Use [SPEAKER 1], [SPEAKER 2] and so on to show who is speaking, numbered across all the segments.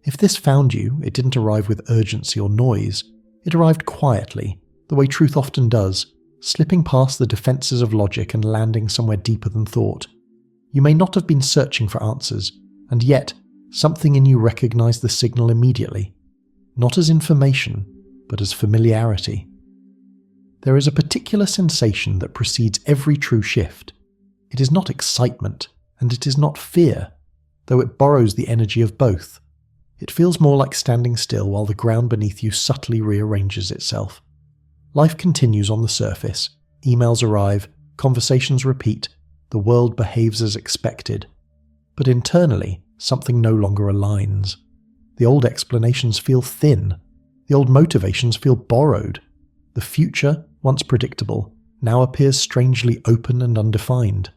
[SPEAKER 1] If this found you, it didn't arrive with urgency or noise. It arrived quietly, the way truth often does, slipping past the defences of logic and landing somewhere deeper than thought. You may not have been searching for answers, and yet something in you recognised the signal immediately, not as information, but as familiarity. There is a particular sensation that precedes every true shift. It is not excitement, and it is not fear, though it borrows the energy of both. It feels more like standing still while the ground beneath you subtly rearranges itself. Life continues on the surface, emails arrive, conversations repeat, the world behaves as expected. But internally, something no longer aligns. The old explanations feel thin. The old motivations feel borrowed. The future, once predictable, now appears strangely open and undefined.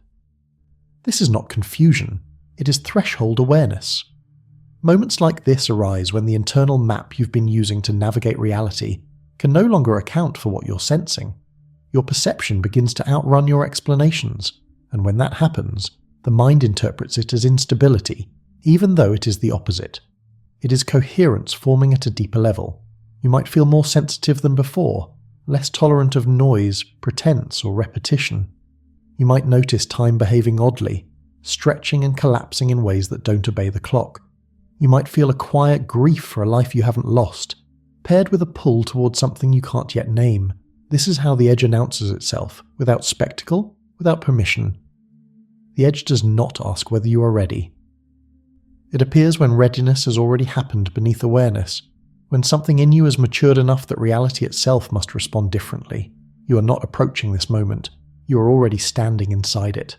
[SPEAKER 1] This is not confusion, it is threshold awareness. Moments like this arise when the internal map you've been using to navigate reality can no longer account for what you're sensing. Your perception begins to outrun your explanations, and when that happens, the mind interprets it as instability, even though it is the opposite. It is coherence forming at a deeper level. You might feel more sensitive than before, less tolerant of noise, pretense, or repetition. You might notice time behaving oddly, stretching and collapsing in ways that don't obey the clock. You might feel a quiet grief for a life you haven't lost, paired with a pull towards something you can't yet name. This is how the edge announces itself, without spectacle, without permission. The edge does not ask whether you are ready. It appears when readiness has already happened beneath awareness, when something in you has matured enough that reality itself must respond differently. You are not approaching this moment, you are already standing inside it.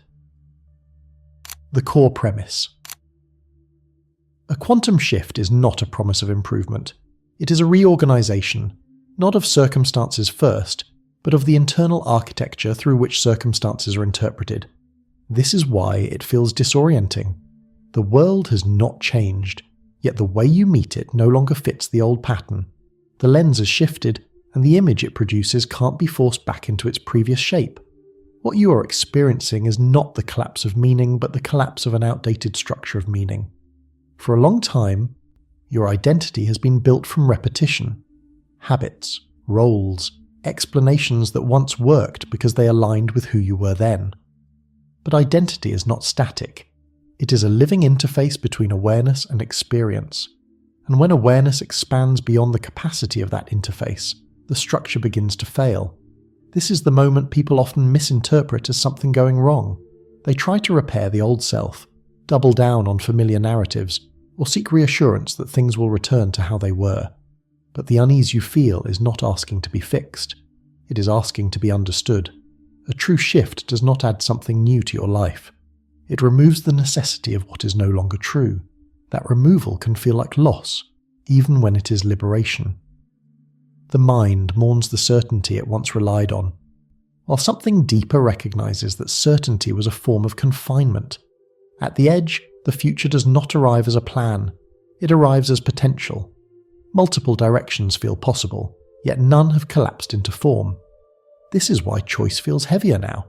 [SPEAKER 1] The core premise. A quantum shift is not a promise of improvement. It is a reorganization, not of circumstances first, but of the internal architecture through which circumstances are interpreted. This is why it feels disorienting. The world has not changed, yet the way you meet it no longer fits the old pattern. The lens has shifted, and the image it produces can't be forced back into its previous shape. What you are experiencing is not the collapse of meaning, but the collapse of an outdated structure of meaning. For a long time, your identity has been built from repetition. Habits, roles, explanations that once worked because they aligned with who you were then. But identity is not static. It is a living interface between awareness and experience. And when awareness expands beyond the capacity of that interface, the structure begins to fail. This is the moment people often misinterpret as something going wrong. They try to repair the old self, double down on familiar narratives, or seek reassurance that things will return to how they were. But the unease you feel is not asking to be fixed. It is asking to be understood. A true shift does not add something new to your life. It removes the necessity of what is no longer true. That removal can feel like loss, even when it is liberation. The mind mourns the certainty it once relied on, while something deeper recognizes that certainty was a form of confinement. At the edge, the future does not arrive as a plan. It arrives as potential. Multiple directions feel possible, yet none have collapsed into form. This is why choice feels heavier now.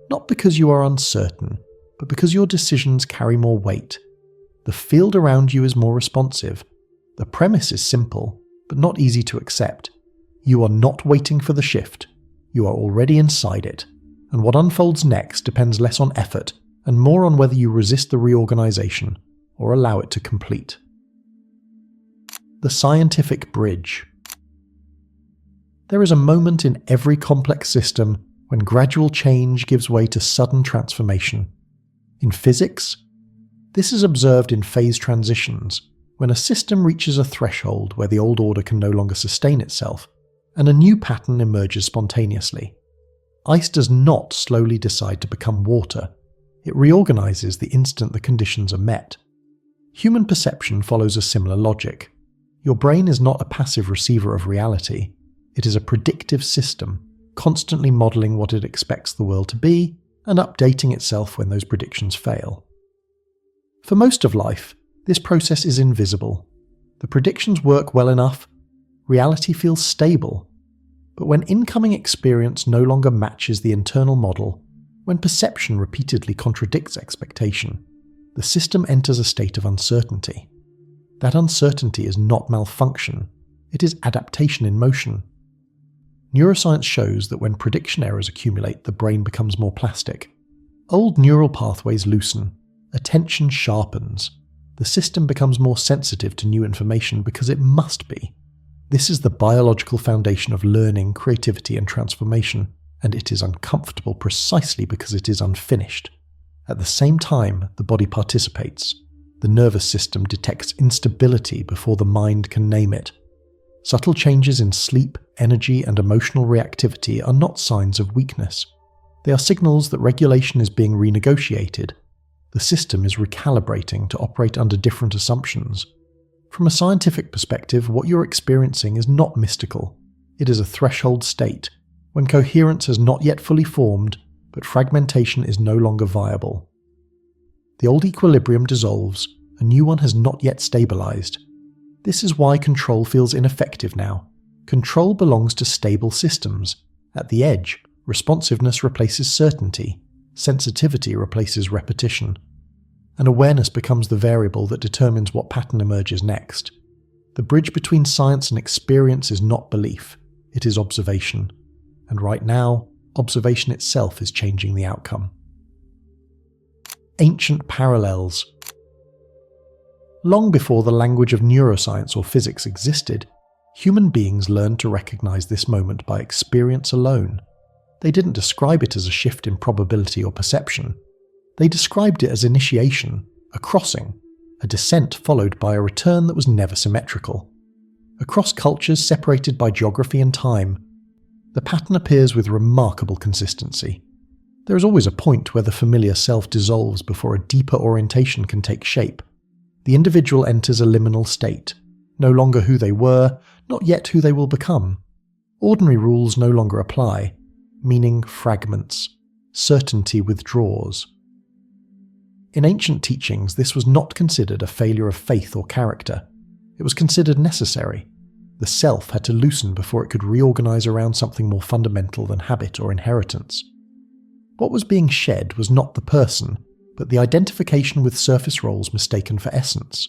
[SPEAKER 1] Not because you are uncertain, but because your decisions carry more weight. The field around you is more responsive. The premise is simple, but not easy to accept. You are not waiting for the shift. You are already inside it, and what unfolds next depends less on effort and more on whether you resist the reorganization or allow it to complete. The scientific bridge. There is a moment in every complex system when gradual change gives way to sudden transformation. In physics, this is observed in phase transitions, when a system reaches a threshold where the old order can no longer sustain itself, and a new pattern emerges spontaneously. Ice does not slowly decide to become water. It reorganizes the instant the conditions are met. Human perception follows a similar logic. Your brain is not a passive receiver of reality. It is a predictive system, constantly modeling what it expects the world to be and updating itself when those predictions fail. For most of life, this process is invisible. The predictions work well enough, reality feels stable. But when incoming experience no longer matches the internal model, when perception repeatedly contradicts expectation, the system enters a state of uncertainty. That uncertainty is not malfunction, it is adaptation in motion. Neuroscience shows that when prediction errors accumulate, the brain becomes more plastic. Old neural pathways loosen, attention sharpens. The system becomes more sensitive to new information because it must be. This is the biological foundation of learning, creativity, and transformation, and it is uncomfortable precisely because it is unfinished. At the same time, the body participates. The nervous system detects instability before the mind can name it. Subtle changes in sleep, energy, and emotional reactivity are not signs of weakness. They are signals that regulation is being renegotiated. The system is recalibrating to operate under different assumptions. From a scientific perspective, what you're experiencing is not mystical. It is a threshold state, when coherence has not yet fully formed, but fragmentation is no longer viable. The old equilibrium dissolves, a new one has not yet stabilized. This is why control feels ineffective now. Control belongs to stable systems. At the edge, responsiveness replaces certainty, sensitivity replaces repetition, and awareness becomes the variable that determines what pattern emerges next. The bridge between science and experience is not belief, it is observation. And right now, observation itself is changing the outcome. Ancient parallels. Long before the language of neuroscience or physics existed, human beings learned to recognize this moment by experience alone. They didn't describe it as a shift in probability or perception. They described it as initiation, a crossing, a descent followed by a return that was never symmetrical. Across cultures separated by geography and time, the pattern appears with remarkable consistency. There is always a point where the familiar self dissolves before a deeper orientation can take shape. The individual enters a liminal state, no longer who they were, not yet who they will become. Ordinary rules no longer apply, meaning fragments, certainty withdraws. In ancient teachings, this was not considered a failure of faith or character. It was considered necessary. The self had to loosen before it could reorganize around something more fundamental than habit or inheritance. What was being shed was not the person, but the identification with surface roles mistaken for essence.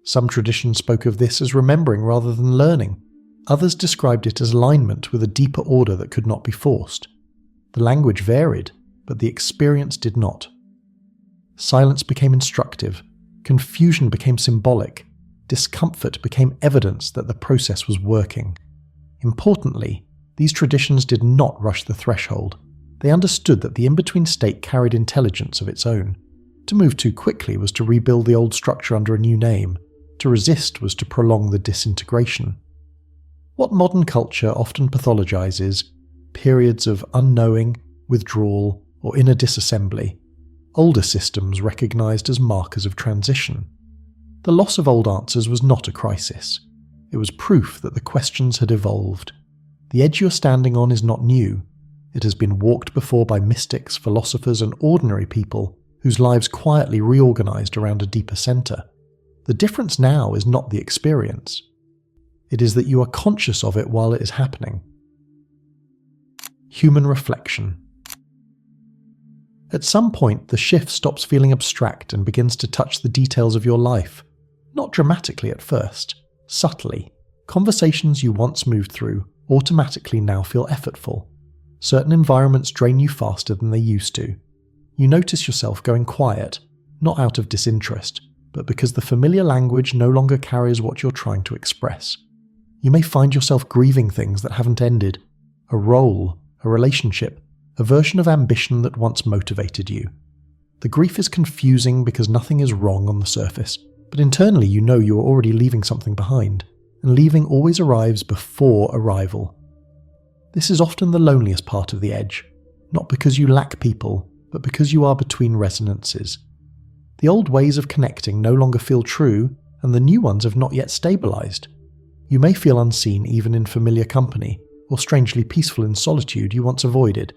[SPEAKER 1] Some traditions spoke of this as remembering rather than learning. Others described it as alignment with a deeper order that could not be forced. The language varied, but the experience did not. Silence became instructive, confusion became symbolic, discomfort became evidence that the process was working. Importantly, these traditions did not rush the threshold. They understood that the in-between state carried intelligence of its own. To move too quickly was to rebuild the old structure under a new name. To resist was to prolong the disintegration. What modern culture often pathologizes, periods of unknowing, withdrawal, or inner disassembly, older systems recognized as markers of transition. The loss of old answers was not a crisis. It was proof that the questions had evolved. The edge you're standing on is not new. It has been walked before by mystics, philosophers, and ordinary people whose lives quietly reorganized around a deeper center. The difference now is not the experience. It is that you are conscious of it while it is happening. Human reflection. At some point, the shift stops feeling abstract and begins to touch the details of your life. Not dramatically at first, subtly. Conversations you once moved through automatically now feel effortful. Certain environments drain you faster than they used to. You notice yourself going quiet, not out of disinterest, but because the familiar language no longer carries what you're trying to express. You may find yourself grieving things that haven't ended, a role, a relationship, a version of ambition that once motivated you. The grief is confusing because nothing is wrong on the surface, but internally you know you are already leaving something behind, and leaving always arrives before arrival. This is often the loneliest part of the edge, not because you lack people, but because you are between resonances. The old ways of connecting no longer feel true, and the new ones have not yet stabilized. You may feel unseen even in familiar company, or strangely peaceful in solitude you once avoided.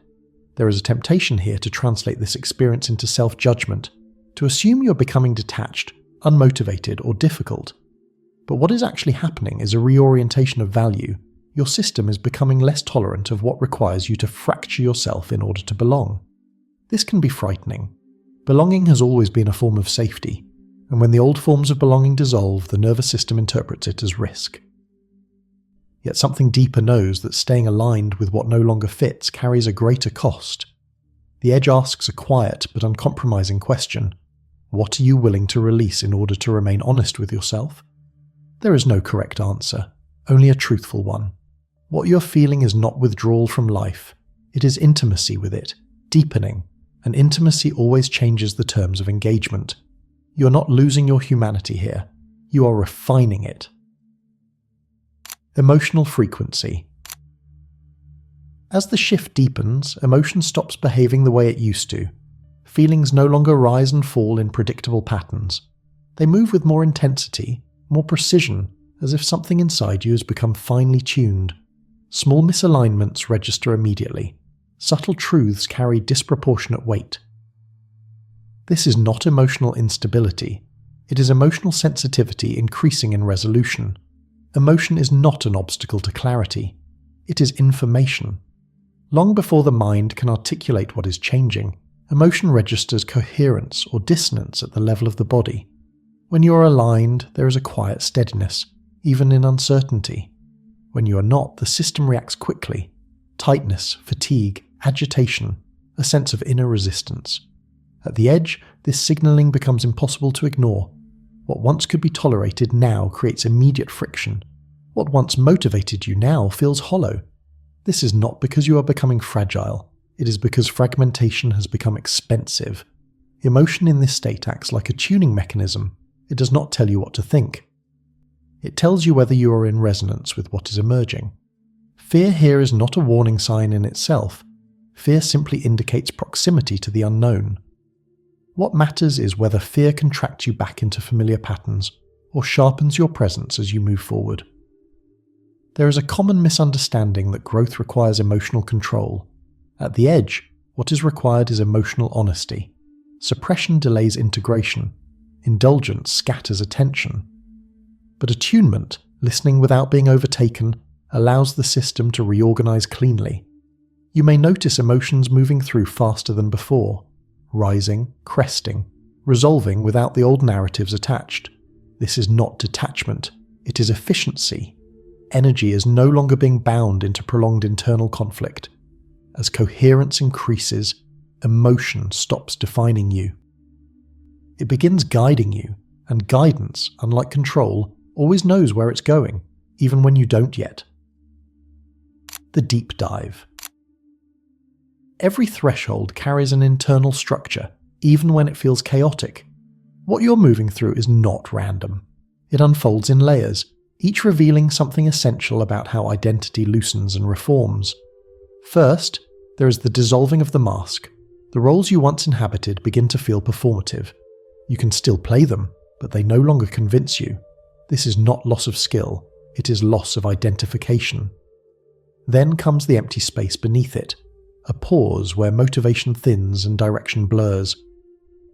[SPEAKER 1] There is a temptation here to translate this experience into self-judgment, to assume you're becoming detached, unmotivated, or difficult. But what is actually happening is a reorientation of value. Your system is becoming less tolerant of what requires you to fracture yourself in order to belong. This can be frightening. Belonging has always been a form of safety, and when the old forms of belonging dissolve, the nervous system interprets it as risk. Yet something deeper knows that staying aligned with what no longer fits carries a greater cost. The edge asks a quiet but uncompromising question. What are you willing to release in order to remain honest with yourself? There is no correct answer, only a truthful one. What you're feeling is not withdrawal from life. It is intimacy with it, deepening, and intimacy always changes the terms of engagement. You're not losing your humanity here. You are refining it. Emotional frequency. As the shift deepens, emotion stops behaving the way it used to. Feelings no longer rise and fall in predictable patterns. They move with more intensity, more precision, as if something inside you has become finely tuned. Small misalignments register immediately. Subtle truths carry disproportionate weight. This is not emotional instability. It is emotional sensitivity increasing in resolution. Emotion is not an obstacle to clarity. It is information. Long before the mind can articulate what is changing, emotion registers coherence or dissonance at the level of the body. When you are aligned, there is a quiet steadiness, even in uncertainty. When you are not, the system reacts quickly. Tightness, fatigue, agitation, a sense of inner resistance. At the edge, this signaling becomes impossible to ignore. What once could be tolerated now creates immediate friction. What once motivated you now feels hollow. This is not because you are becoming fragile. It is because fragmentation has become expensive. Emotion in this state acts like a tuning mechanism. It does not tell you what to think. It tells you whether you are in resonance with what is emerging. Fear here is not a warning sign in itself. Fear simply indicates proximity to the unknown. What matters is whether fear contracts you back into familiar patterns or sharpens your presence as you move forward. There is a common misunderstanding that growth requires emotional control. At the edge, what is required is emotional honesty. Suppression delays integration. Indulgence scatters attention. But attunement, listening without being overtaken, allows the system to reorganize cleanly. You may notice emotions moving through faster than before, rising, cresting, resolving without the old narratives attached. This is not detachment, it is efficiency. Energy is no longer being bound into prolonged internal conflict. As coherence increases, emotion stops defining you. It begins guiding you, and guidance, unlike control, always knows where it's going, even when you don't yet. The deep dive. Every threshold carries an internal structure, even when it feels chaotic. What you're moving through is not random. It unfolds in layers, each revealing something essential about how identity loosens and reforms. First, there is the dissolving of the mask. The roles you once inhabited begin to feel performative. You can still play them, but they no longer convince you. This is not loss of skill, it is loss of identification. Then comes the empty space beneath it, a pause where motivation thins and direction blurs.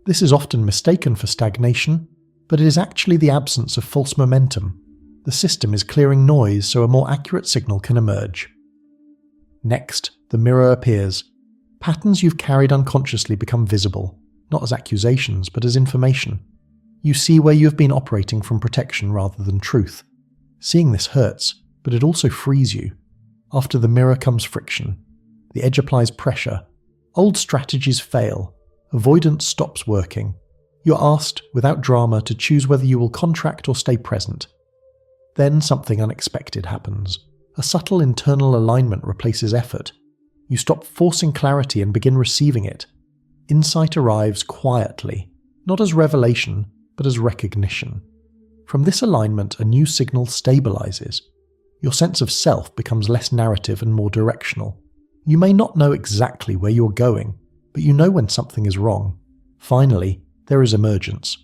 [SPEAKER 1] This is often mistaken for stagnation, but it is actually the absence of false momentum. The system is clearing noise so a more accurate signal can emerge. Next, the mirror appears. Patterns you've carried unconsciously become visible, not as accusations, but as information. You see where you have been operating from protection rather than truth. Seeing this hurts, but it also frees you. After the mirror comes friction. The edge applies pressure. Old strategies fail. Avoidance stops working. You're asked, without drama, to choose whether you will contract or stay present. Then something unexpected happens. A subtle internal alignment replaces effort. You stop forcing clarity and begin receiving it. Insight arrives quietly, not as revelation, but as recognition. From this alignment, a new signal stabilizes. Your sense of self becomes less narrative and more directional. You may not know exactly where you're going, but you know when something is wrong. Finally, there is emergence.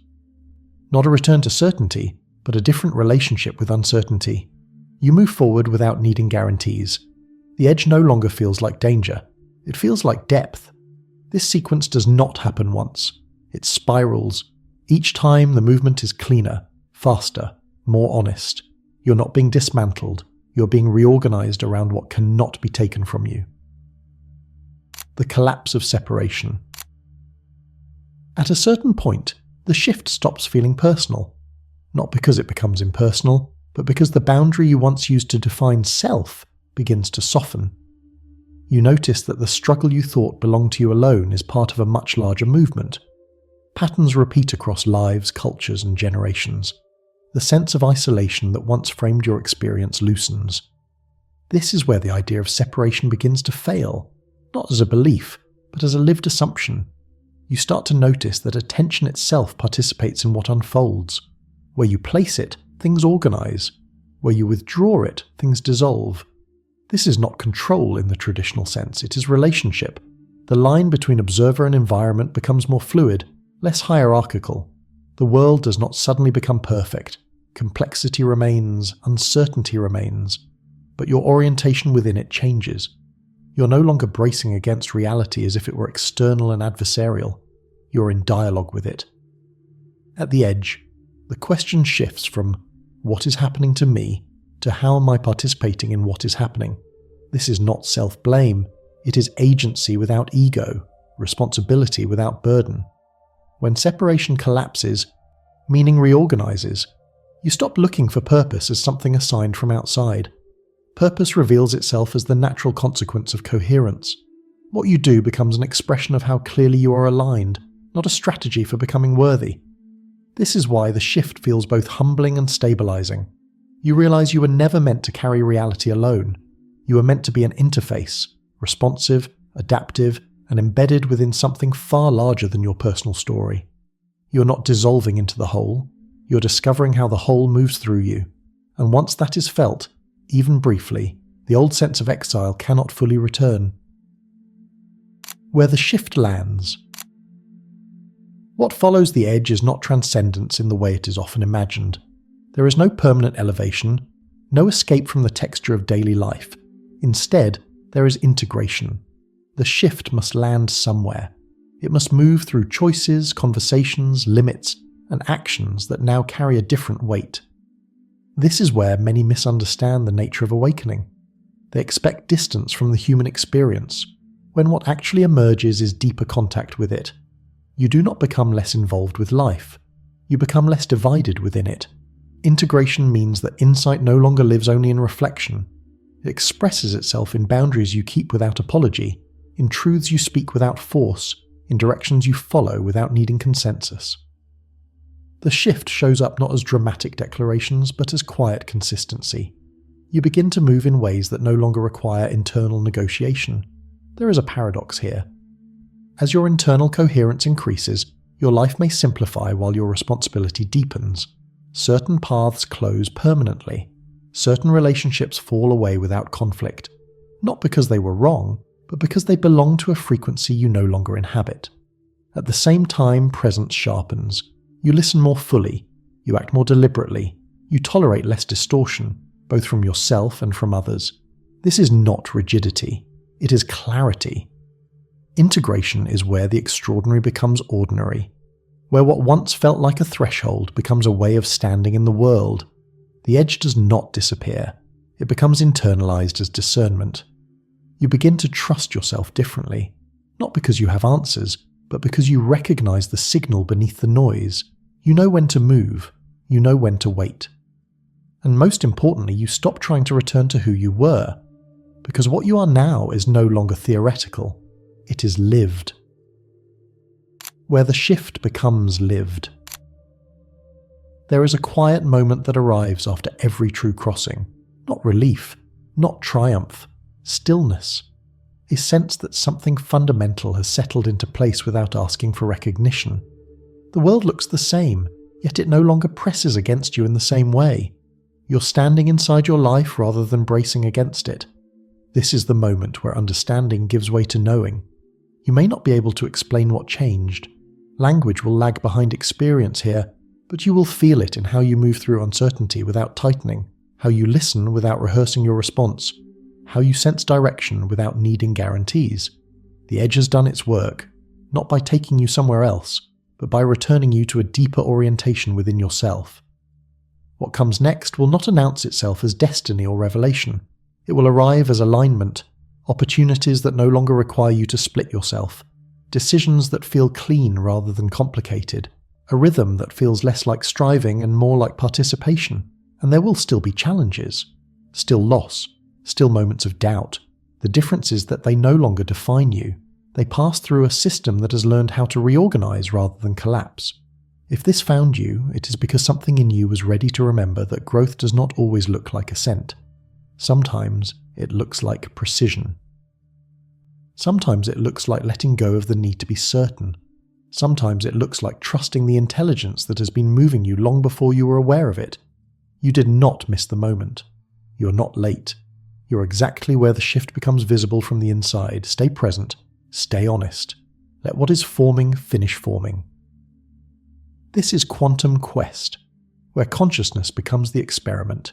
[SPEAKER 1] Not a return to certainty, but a different relationship with uncertainty. You move forward without needing guarantees. The edge no longer feels like danger. It feels like depth. This sequence does not happen once. It spirals. Each time the movement is cleaner, faster, more honest. You're not being dismantled. You're being reorganized around what cannot be taken from you. The collapse of separation. At a certain point, The shift stops feeling personal, not because it becomes impersonal, but because the boundary you once used to define self begins to soften. You notice that the struggle you thought belonged to you alone is part of a much larger movement. Patterns repeat across lives, cultures, and generations. The sense of isolation that once framed your experience loosens. This is where the idea of separation begins to fail, not as a belief, but as a lived assumption. You start to notice that attention itself participates in what unfolds. Where you place it, things organize. Where you withdraw it, things dissolve. This is not control in the traditional sense, it is relationship. The line between observer and environment becomes more fluid, less hierarchical. The world does not suddenly become perfect. Complexity remains, uncertainty remains, but your orientation within it changes. You're no longer bracing against reality as if it were external and adversarial. You're in dialogue with it. At the edge, the question shifts from what is happening to me to how am I participating in what is happening. This is not self-blame, it is agency without ego, responsibility without burden. When separation collapses, meaning reorganizes. You stop looking for purpose as something assigned from outside. Purpose reveals itself as the natural consequence of coherence. What you do becomes an expression of how clearly you are aligned, not a strategy for becoming worthy. This is why the shift feels both humbling and stabilizing. You realize you were never meant to carry reality alone. You were meant to be an interface, responsive, adaptive, and embedded within something far larger than your personal story. You're not dissolving into the whole, you're discovering how the whole moves through you. And once that is felt, even briefly, the old sense of exile cannot fully return. Where the shift lands. What follows the edge is not transcendence in the way it is often imagined. There is no permanent elevation, no escape from the texture of daily life. Instead, there is integration. The shift must land somewhere. It must move through choices, conversations, limits, and actions that now carry a different weight. This is where many misunderstand the nature of awakening. They expect distance from the human experience, when what actually emerges is deeper contact with it. You do not become less involved with life. You become less divided within it. Integration means that insight no longer lives only in reflection. It expresses itself in boundaries you keep without apology, in truths you speak without force, in directions you follow without needing consensus. The shift shows up not as dramatic declarations, but as quiet consistency. You begin to move in ways that no longer require internal negotiation. There is a paradox here. As your internal coherence increases, your life may simplify while your responsibility deepens. Certain paths close permanently. Certain relationships fall away without conflict, not because they were wrong, but because they belong to a frequency you no longer inhabit. At the same time, presence sharpens. You listen more fully, you act more deliberately, you tolerate less distortion, both from yourself and from others. This is not rigidity, it is clarity. Integration is where the extraordinary becomes ordinary, where what once felt like a threshold becomes a way of standing in the world. The edge does not disappear, it becomes internalized as discernment. You begin to trust yourself differently, not because you have answers, but because you recognize the signal beneath the noise. You know when to move, you know when to wait. And most importantly, you stop trying to return to who you were, because what you are now is no longer theoretical, it is lived. Where the shift becomes lived. There is a quiet moment that arrives after every true crossing. Not relief, not triumph, stillness. A sense that something fundamental has settled into place without asking for recognition. The world looks the same, yet it no longer presses against you in the same way. You're standing inside your life rather than bracing against it. This is the moment where understanding gives way to knowing. You may not be able to explain what changed. Language will lag behind experience here, but you will feel it in how you move through uncertainty without tightening, how you listen without rehearsing your response, how you sense direction without needing guarantees. The edge has done its work, not by taking you somewhere else, but by returning you to a deeper orientation within yourself. What comes next will not announce itself as destiny or revelation. It will arrive as alignment, opportunities that no longer require you to split yourself, decisions that feel clean rather than complicated, a rhythm that feels less like striving and more like participation. And there will still be challenges, still loss, still moments of doubt. The difference is that they no longer define you. They pass through a system that has learned how to reorganize rather than collapse. If this found you, it is because something in you was ready to remember that growth does not always look like ascent. Sometimes it looks like precision. Sometimes it looks like letting go of the need to be certain. Sometimes it looks like trusting the intelligence that has been moving you long before you were aware of it. You did not miss the moment. You're not late. You're exactly where the shift becomes visible from the inside. Stay present. Stay honest. Let what is forming finish forming. This is Quantum Quest, where consciousness becomes the experiment.